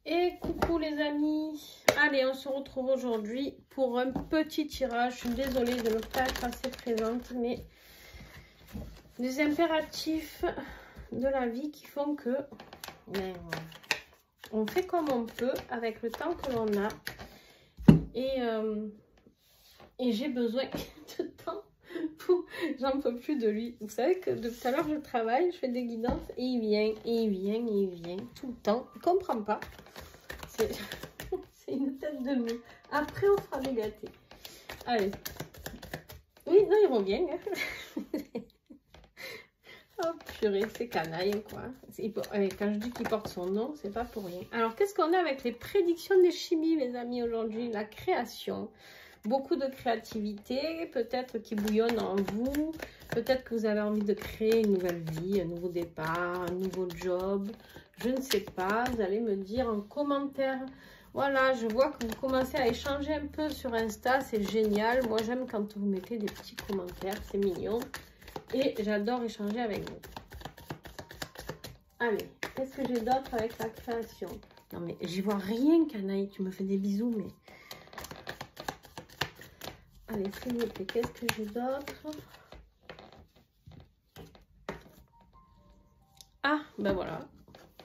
Et coucou les amis. Allez, on se retrouve aujourd'hui pour un petit tirage. Je suis désolée de ne pas être assez présente, mais des impératifs de la vie qui font que on fait comme on peut avec le temps que l'on a. Et j'ai besoin de temps. J'en peux plus de lui. Vous savez que depuis tout à l'heure je travaille, je fais des guidances et il vient, et il vient, et il vient tout le temps. Il ne comprend pas. C'est une tête de mou. Après on sera les gâtés. Allez. Oui, non, il revient. Oh purée, c'est canaille quoi. Quand je dis qu'il porte son nom, c'est pas pour rien. Alors qu'est-ce qu'on a avec les prédictions des chimies mes amis aujourd'hui? La création. Beaucoup de créativité, peut-être qui bouillonne en vous. Peut-être que vous avez envie de créer une nouvelle vie, un nouveau départ, un nouveau job. Je ne sais pas, vous allez me dire en commentaire. Voilà, je vois que vous commencez à échanger un peu sur Insta, c'est génial. Moi, j'aime quand vous mettez des petits commentaires, c'est mignon. Et j'adore échanger avec vous. Allez, qu'est-ce que j'ai d'autre avec la création? Non mais j'y vois rien, Canaille, tu me fais des bisous, mais... Allez, s'il vous plaît, qu'est-ce que j'ai d'autre? Ah, ben voilà.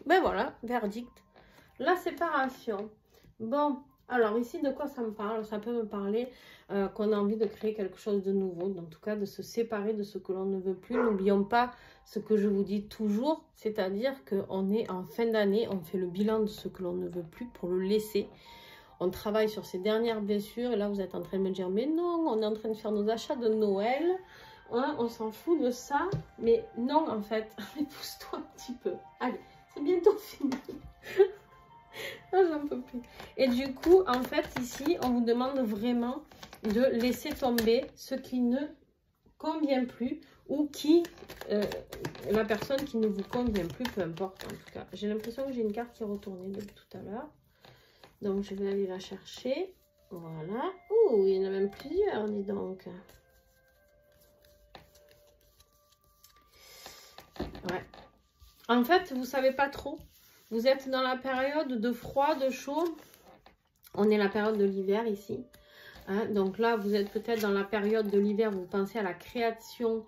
Ben voilà, verdict. La séparation. Bon, alors ici, de quoi ça me parle? Ça peut me parler qu'on a envie de créer quelque chose de nouveau. En tout cas, de se séparer de ce que l'on ne veut plus. N'oublions pas ce que je vous dis toujours. C'est-à-dire qu'on est en fin d'année, on fait le bilan de ce que l'on ne veut plus pour le laisser. On travaille sur ces dernières blessures. Et là, vous êtes en train de me dire, mais non, on est en train de faire nos achats de Noël. Hein, on s'en fout de ça. Mais non, en fait. Pousse-toi un petit peu. Allez, c'est bientôt fini. Ah, j'en peux plus. Et du coup, en fait, ici, on vous demande vraiment de laisser tomber ce qui ne convient plus ou qui, la personne qui ne vous convient plus, peu importe en tout cas. J'ai l'impression que j'ai une carte qui est retournée depuis tout à l'heure. Donc, je vais aller la chercher. Voilà. Ouh, il y en a même plusieurs, dis donc. Ouais. En fait, vous savez pas trop. Vous êtes dans la période de froid, de chaud. On est la période de l'hiver ici. Hein, donc là, vous êtes peut-être dans la période de l'hiver. Vous pensez à la création,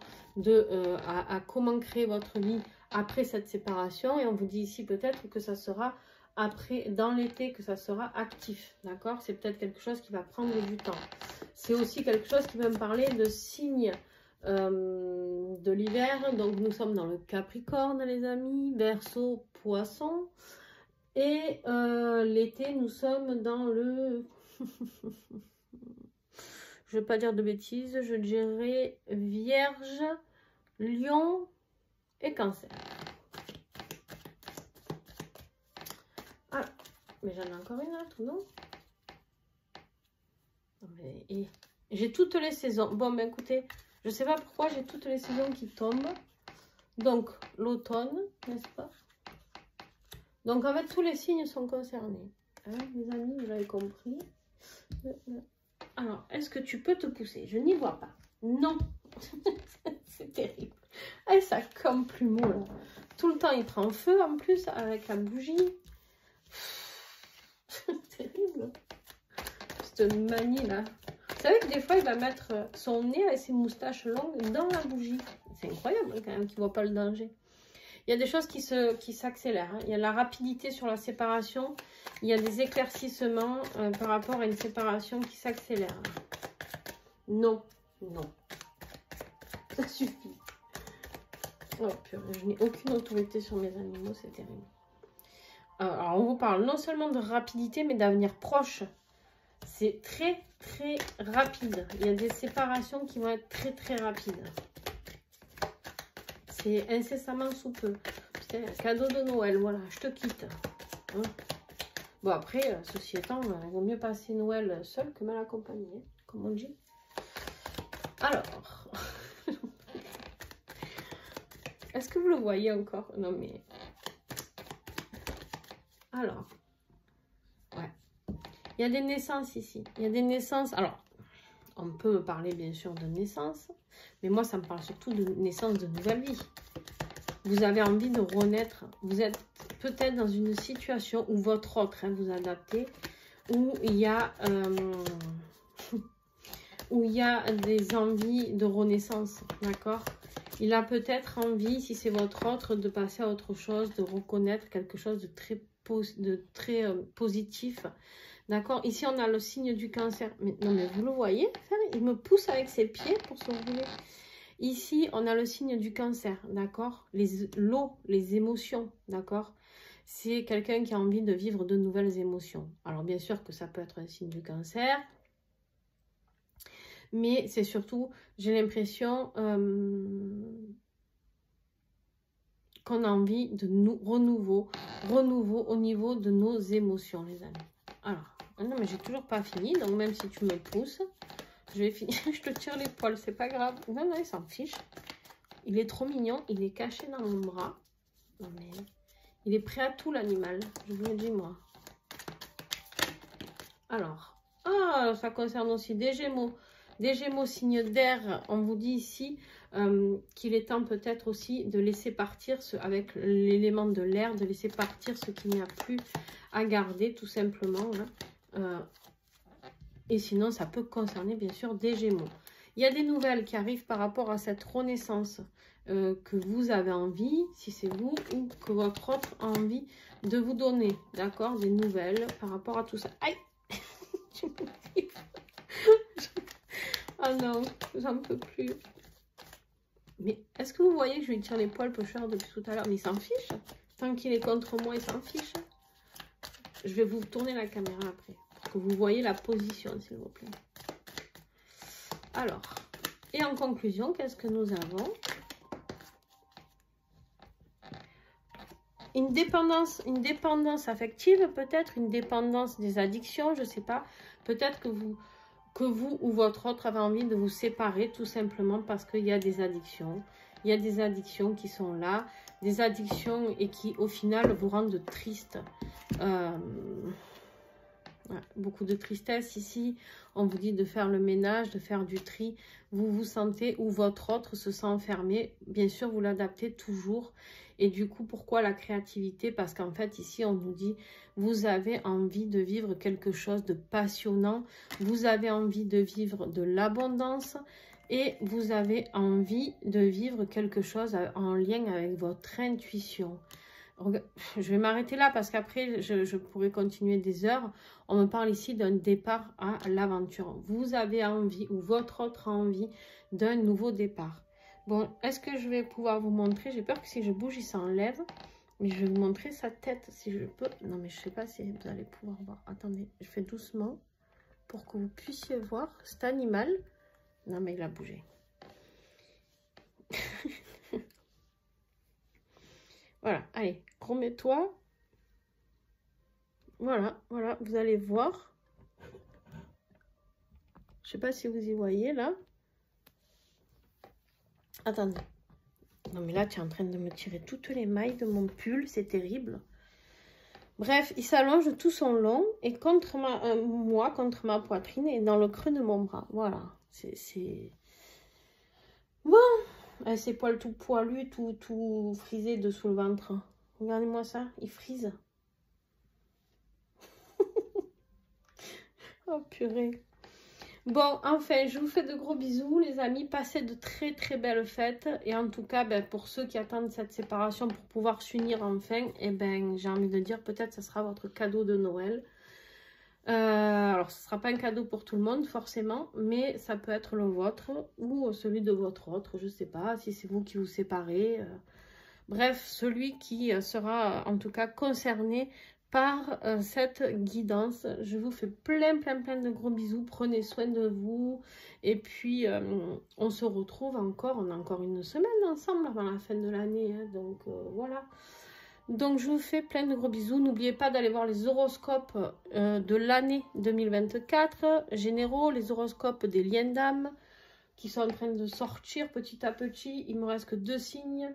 à comment créer votre vie après cette séparation. Et on vous dit ici peut-être que ça sera après, dans l'été, que ça sera actif. D'accord? C'est peut-être quelque chose qui va prendre du temps. C'est aussi quelque chose qui va me parler de signes de l'hiver. Donc nous sommes dans le Capricorne les amis, Verseau, Poisson, et l'été nous sommes dans le je ne vais pas dire de bêtises, je dirais Vierge, Lion et Cancer. Ah, mais j'en ai encore une autre, non? J'ai toutes les saisons. Bon ben écoutez, je ne sais pas pourquoi j'ai toutes les saisons qui tombent. Donc, l'automne, n'est-ce pas? Donc, en fait, tous les signes sont concernés. Hein, mes amis, vous l'avez compris. Alors, est-ce que tu peux te pousser? Je n'y vois pas. Non. C'est terrible. Et ça comme plumeau, là. Tout le temps, il prend feu, en plus, avec la bougie. C'est terrible. Cette manie, là. Vous savez que des fois, il va mettre son nez avec ses moustaches longues dans la bougie. C'est incroyable quand même qu'il ne voit pas le danger. Il y a des choses qui s'accélèrent. Hein. Il y a la rapidité sur la séparation. Il y a des éclaircissements par rapport à une séparation qui s'accélère. Non, non. Ça suffit. Oh purée, je n'ai aucune autorité sur mes animaux, c'est terrible. Alors, on vous parle non seulement de rapidité, mais d'avenir proche. C'est très, très rapide. Il y a des séparations qui vont être très, très rapides. C'est incessamment sous peu. Putain, cadeau de Noël, voilà, je te quitte. Hein. Bon, après, ceci étant, il vaut mieux passer Noël seul que mal accompagné, comme on dit. Alors, est-ce que vous le voyez encore? Non, mais... Alors, ouais. Il y a des naissances ici. Il y a des naissances. Alors, on peut me parler bien sûr de naissance, mais moi, ça me parle surtout de naissance de nouvelle vie. vous avez envie de renaître. Vous êtes peut-être dans une situation où votre autre, hein, vous adaptez, où il y a des envies de renaissance, d'accord? Il a peut-être envie, si c'est votre autre, de passer à autre chose, de reconnaître quelque chose de très positif. D'accord? Ici, on a le signe du cancer. Mais, non, mais vous le voyez? Il me pousse avec ses pieds pour se rouler. Ici, on a le signe du cancer. D'accord? L'eau, les émotions. D'accord? C'est quelqu'un qui a envie de vivre de nouvelles émotions. Alors, bien sûr que ça peut être un signe du cancer. Mais c'est surtout, j'ai l'impression qu'on a envie de renouveau au niveau de nos émotions, les amis. Alors, non, mais j'ai toujours pas fini, donc même si tu me pousses, je vais finir. Je te tire les poils, c'est pas grave. Non, non, il s'en fiche. Il est trop mignon, il est caché dans mon bras. Non, mais il est prêt à tout, l'animal, je vous le dis, moi. Alors, ça concerne aussi des Gémeaux. Des Gémeaux, signe d'air, on vous dit ici qu'il est temps peut-être aussi de laisser partir, avec l'élément de l'air, de laisser partir ce qu'il n'y a plus à garder, tout simplement. Hein. Et sinon, ça peut concerner, bien sûr, des Gémeaux. Il y a des nouvelles qui arrivent par rapport à cette renaissance que vous avez envie, si c'est vous, ou que votre autre a envie de vous donner, d'accord? Des nouvelles par rapport à tout ça. Aïe! Ah non, j'en peux plus. Mais est-ce que vous voyez que je lui tire les poils pêcheurs depuis tout à l'heure? Mais il s'en fiche. Tant qu'il est contre moi, il s'en fiche. Je vais vous tourner la caméra après. Pour que vous voyez la position, s'il vous plaît. Alors, et en conclusion, qu'est-ce que nous avons? Une dépendance affective, peut-être. Une dépendance des addictions, je ne sais pas. Peut-être que vous ou votre autre avez envie de vous séparer tout simplement parce qu'il y a des addictions. Il y a des addictions qui sont là, des addictions et qui au final vous rendent triste. Beaucoup de tristesse ici. On vous dit de faire le ménage, de faire du tri. Vous vous sentez ou votre autre se sent enfermé. Bien sûr, vous l'adaptez toujours. Et du coup, pourquoi la créativité? Parce qu'en fait, ici, on nous dit, vous avez envie de vivre quelque chose de passionnant. Vous avez envie de vivre de l'abondance. Et vous avez envie de vivre quelque chose en lien avec votre intuition. Je vais m'arrêter là parce qu'après, je pourrais continuer des heures. On me parle ici d'un départ à l'aventure. Vous avez envie, ou votre autre a envie, d'un nouveau départ. Bon, est-ce que je vais pouvoir vous montrer? J'ai peur que si je bouge, il s'enlève. Mais je vais vous montrer sa tête si je peux. Non, mais je ne sais pas si vous allez pouvoir voir. Attendez, je fais doucement pour que vous puissiez voir cet animal. Non, mais il a bougé. Voilà, allez, remets-toi. Voilà, voilà, vous allez voir. Je sais pas si vous y voyez, là. Attendez. Non, mais là, tu es en train de me tirer toutes les mailles de mon pull. C'est terrible. Bref, il s'allonge tout son long et contre moi, contre ma poitrine et dans le creux de mon bras. Voilà. C'est... Bon. Ses poils tout poilus, tout frisés dessous le ventre. Regardez-moi ça. Il frise. Oh, purée. Bon, enfin, je vous fais de gros bisous, les amis. Passez de très, très belles fêtes. Et en tout cas, ben, pour ceux qui attendent cette séparation pour pouvoir s'unir enfin, eh ben, j'ai envie de dire, peut-être ce sera votre cadeau de Noël. Alors, ce ne sera pas un cadeau pour tout le monde, forcément, mais ça peut être le vôtre ou celui de votre autre. Je ne sais pas si c'est vous qui vous séparez. Bref, celui qui sera en tout cas concerné par cette guidance. Je vous fais plein de gros bisous. Prenez soin de vous. Et puis, on se retrouve encore. On a encore une semaine ensemble avant la fin de l'année. Hein, donc, voilà. Donc, je vous fais plein de gros bisous. N'oubliez pas d'aller voir les horoscopes de l'année 2024. Généraux, les horoscopes des liens d'âme qui sont en train de sortir petit à petit. Il me reste que 2 signes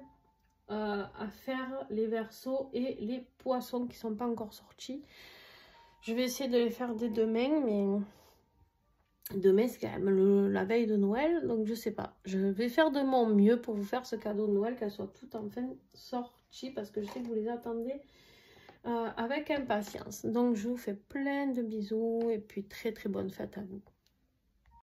à faire, les Verseaux et les Poissons qui ne sont pas encore sortis. Je vais essayer de les faire dès demain, mais Demain, c'est quand même la veille de Noël, donc je sais pas. Je vais faire de mon mieux pour vous faire ce cadeau de Noël, qu'elle soit toute enfin sortie, parce que je sais que vous les attendez avec impatience. Donc, je vous fais plein de bisous et puis très très bonne fête à vous.